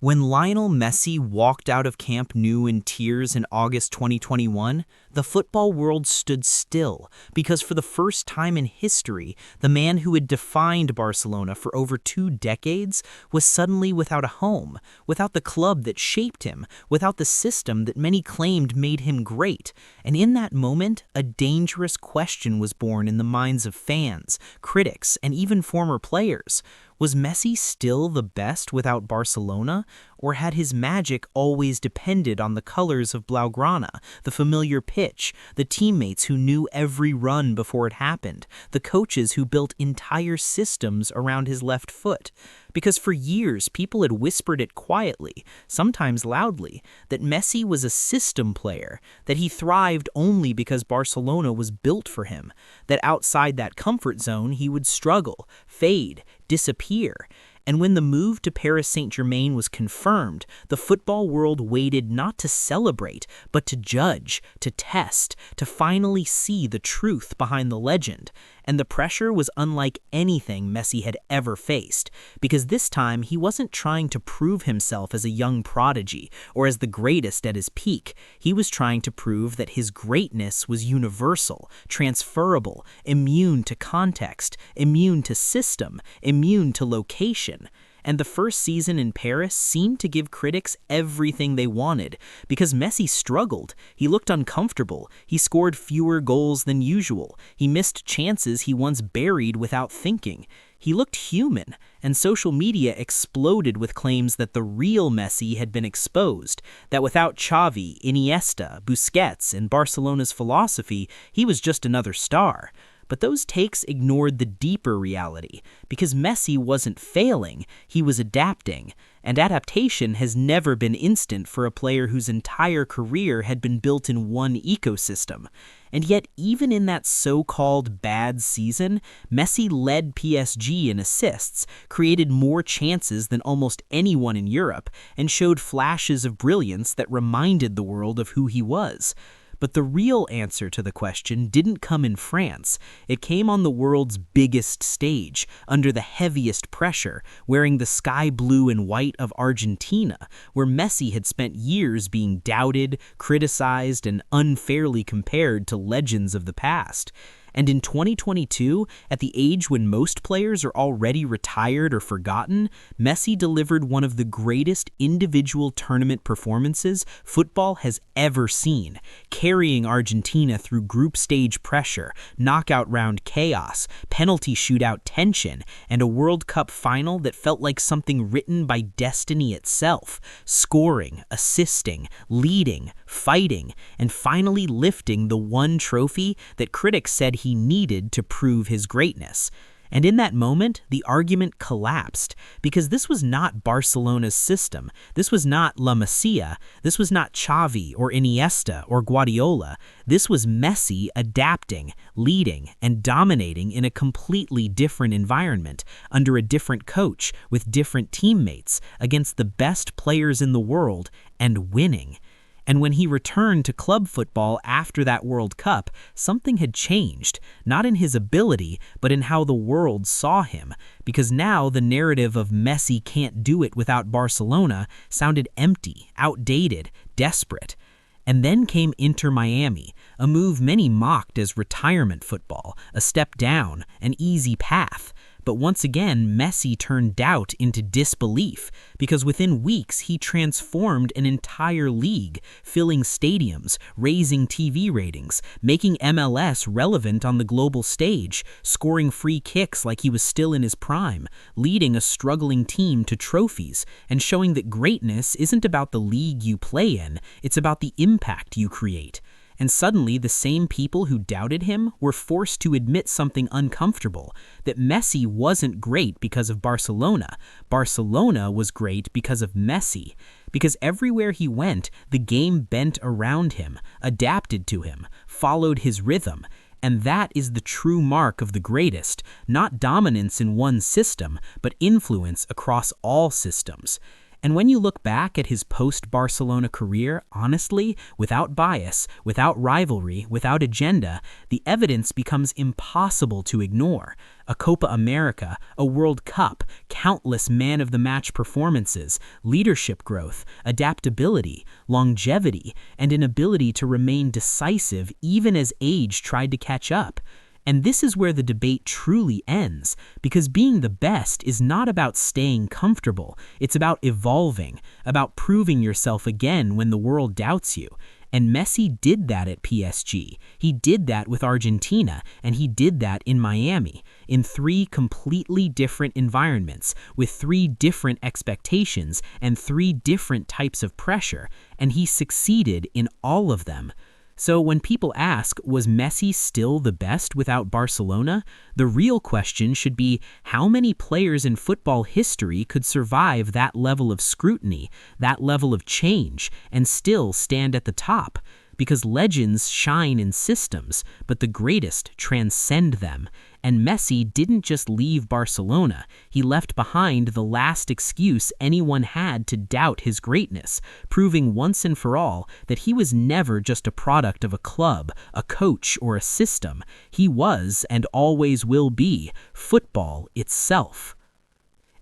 When Lionel Messi walked out of Camp Nou in tears in August 2021, the football world stood still because for the first time in history, the man who had defined Barcelona for over 2 decades was suddenly without a home, without the club that shaped him, without the system that many claimed made him great. And in that moment, a dangerous question was born in the minds of fans, critics, and even former players. Was Messi still the best without Barcelona, or had his magic always depended on the colors of Blaugrana, the familiar pitch, the teammates who knew every run before it happened, the coaches who built entire systems around his left foot? Because for years, people had whispered it quietly, sometimes loudly, that Messi was a system player, that he thrived only because Barcelona was built for him, that outside that comfort zone he would struggle, fade, disappear. And when the move to Paris Saint-Germain was confirmed, the football world waited not to celebrate, but to judge, to test, to finally see the truth behind the legend. And the pressure was unlike anything Messi had ever faced, because this time he wasn't trying to prove himself as a young prodigy or as the greatest at his peak. He was trying to prove that his greatness was universal, transferable, immune to context, immune to system, immune to location. And the first season in Paris seemed to give critics everything they wanted, because Messi struggled, he looked uncomfortable, he scored fewer goals than usual, he missed chances he once buried without thinking. He looked human, and social media exploded with claims that the real Messi had been exposed, that without Xavi, Iniesta, Busquets, and Barcelona's philosophy, he was just another star. But those takes ignored the deeper reality, because Messi wasn't failing, he was adapting. And adaptation has never been instant for a player whose entire career had been built in one ecosystem. And yet, even in that so-called bad season, Messi led PSG in assists, created more chances than almost anyone in Europe, and showed flashes of brilliance that reminded the world of who he was. But the real answer to the question didn't come in France. It came on the world's biggest stage, under the heaviest pressure, wearing the sky blue and white of Argentina, where Messi had spent years being doubted, criticized, and unfairly compared to legends of the past. And in 2022, at the age when most players are already retired or forgotten, Messi delivered one of the greatest individual tournament performances football has ever seen, carrying Argentina through group stage pressure, knockout round chaos, penalty shootout tension, and a World Cup final that felt like something written by destiny itself, scoring, assisting, leading, fighting, and finally lifting the one trophy that critics said he needed to prove his greatness. And in that moment, the argument collapsed, because this was not Barcelona's system, this was not La Masia, this was not Xavi or Iniesta or Guardiola, this was Messi adapting, leading, and dominating in a completely different environment, under a different coach, with different teammates, against the best players in the world, and winning. And when he returned to club football after that World Cup, something had changed, not in his ability, but in how the world saw him, because now the narrative of Messi can't do it without Barcelona sounded empty, outdated, desperate. And then came Inter Miami, a move many mocked as retirement football, a step down, an easy path. But once again, Messi turned doubt into disbelief, because within weeks he transformed an entire league, filling stadiums, raising TV ratings, making MLS relevant on the global stage, scoring free kicks like he was still in his prime, leading a struggling team to trophies, and showing that greatness isn't about the league you play in, it's about the impact you create. And suddenly, the same people who doubted him were forced to admit something uncomfortable, that Messi wasn't great because of Barcelona. Barcelona was great because of Messi. Because everywhere he went, the game bent around him, adapted to him, followed his rhythm. And that is the true mark of the greatest, not dominance in one system, but influence across all systems. And when you look back at his post-Barcelona career, honestly, without bias, without rivalry, without agenda, the evidence becomes impossible to ignore. a Copa America, a World Cup, countless man-of-the-match performances, leadership growth, adaptability, longevity, and an ability to remain decisive even as age tried to catch up. And this is where the debate truly ends, because being the best is not about staying comfortable. It's about evolving, about proving yourself again when the world doubts you. And Messi did that at PSG. He did that with Argentina, and he did that in Miami, in 3 completely different environments, with 3 different expectations and 3 different types of pressure, and he succeeded in all of them. So when people ask, was Messi still the best without Barcelona? The real question should be, how many players in football history could survive that level of scrutiny, that level of change, and still stand at the top? Because legends shine in systems, but the greatest transcend them. And Messi didn't just leave Barcelona, he left behind the last excuse anyone had to doubt his greatness, proving once and for all that he was never just a product of a club, a coach, or a system. He was, and always will be, football itself.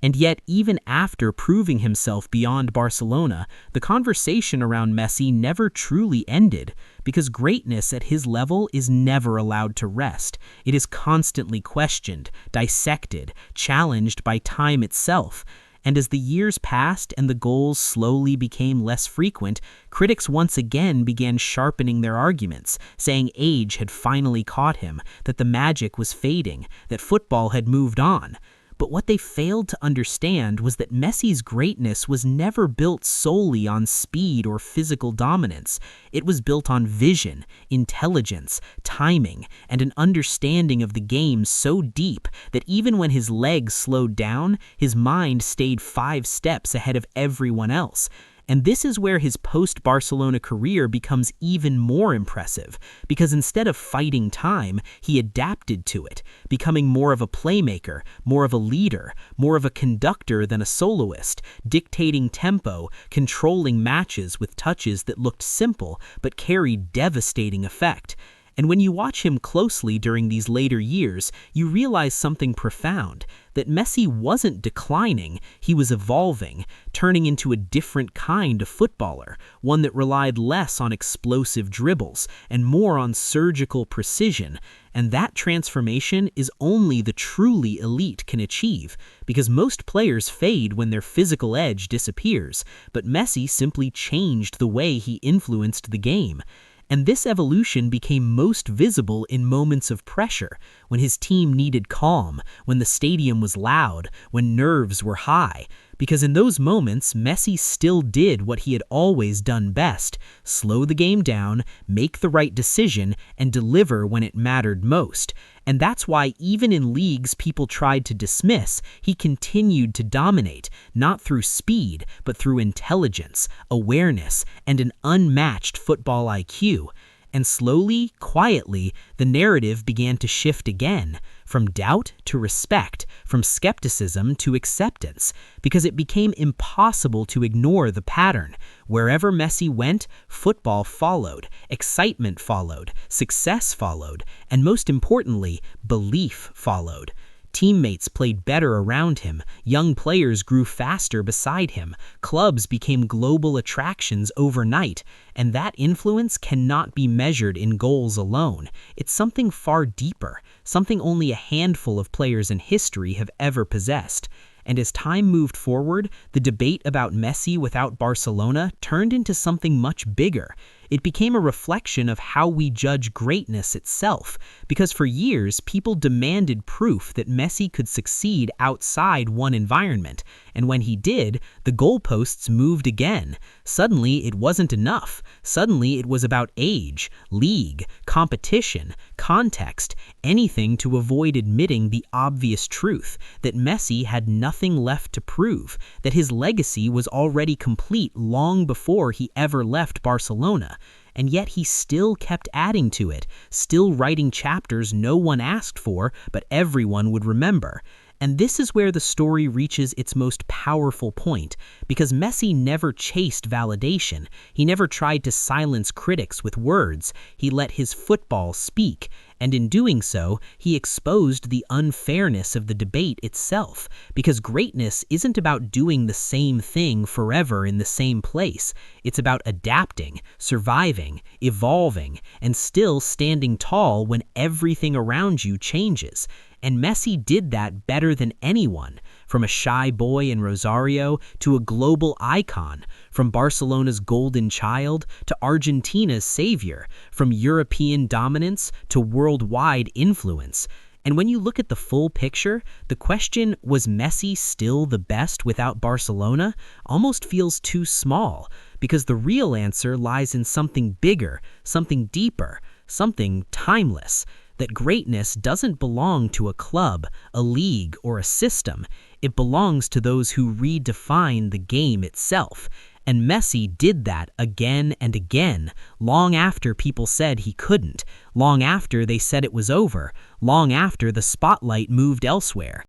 And yet, even after proving himself beyond Barcelona, the conversation around Messi never truly ended, because greatness at his level is never allowed to rest. It is constantly questioned, dissected, challenged by time itself. And as the years passed and the goals slowly became less frequent, critics once again began sharpening their arguments, saying age had finally caught him, that the magic was fading, that football had moved on. But what they failed to understand was that Messi's greatness was never built solely on speed or physical dominance. It was built on vision, intelligence, timing, and an understanding of the game so deep that even when his legs slowed down, his mind stayed 5 steps ahead of everyone else. And this is where his post-Barcelona career becomes even more impressive, because instead of fighting time, he adapted to it, becoming more of a playmaker, more of a leader, more of a conductor than a soloist, dictating tempo, controlling matches with touches that looked simple but carried devastating effect. And when you watch him closely during these later years, you realize something profound, that Messi wasn't declining, he was evolving, turning into a different kind of footballer, one that relied less on explosive dribbles and more on surgical precision. And that transformation is only the truly elite can achieve, because most players fade when their physical edge disappears, but Messi simply changed the way he influenced the game. And this evolution became most visible in moments of pressure, when his team needed calm, when the stadium was loud, when nerves were high. Because in those moments, Messi still did what he had always done best: slow the game down, make the right decision, and deliver when it mattered most. And that's why even in leagues people tried to dismiss, he continued to dominate, not through speed, but through intelligence, awareness, and an unmatched football IQ. And slowly, quietly, the narrative began to shift again, from doubt to respect, from skepticism to acceptance, because it became impossible to ignore the pattern. Wherever Messi went, football followed, excitement followed, success followed, and most importantly, belief followed. Teammates played better around him, young players grew faster beside him, clubs became global attractions overnight, and that influence cannot be measured in goals alone. It's something far deeper, something only a handful of players in history have ever possessed. And as time moved forward, the debate about Messi without Barcelona turned into something much bigger. It became a reflection of how we judge greatness itself, because for years people demanded proof that Messi could succeed outside one environment, and when he did, the goalposts moved again. Suddenly it wasn't enough. Suddenly it was about age, league, competition, context, anything to avoid admitting the obvious truth that Messi had nothing left to prove, that his legacy was already complete long before he ever left Barcelona. And yet he still kept adding to it, still writing chapters no one asked for, but everyone would remember. And this is where the story reaches its most powerful point, because Messi never chased validation. He never tried to silence critics with words. He let his football speak. And in doing so, he exposed the unfairness of the debate itself, because greatness isn't about doing the same thing forever in the same place. It's about adapting, surviving, evolving, and still standing tall when everything around you changes. And Messi did that better than anyone, from a shy boy in Rosario to a global icon, from Barcelona's golden child to Argentina's savior, from European dominance to worldwide influence. And when you look at the full picture, the question, was Messi still the best without Barcelona, almost feels too small, because the real answer lies in something bigger, something deeper, something timeless. That greatness doesn't belong to a club, a league, or a system. It belongs to those who redefine the game itself. And Messi did that again and again, long after people said he couldn't, long after they said it was over, long after the spotlight moved elsewhere.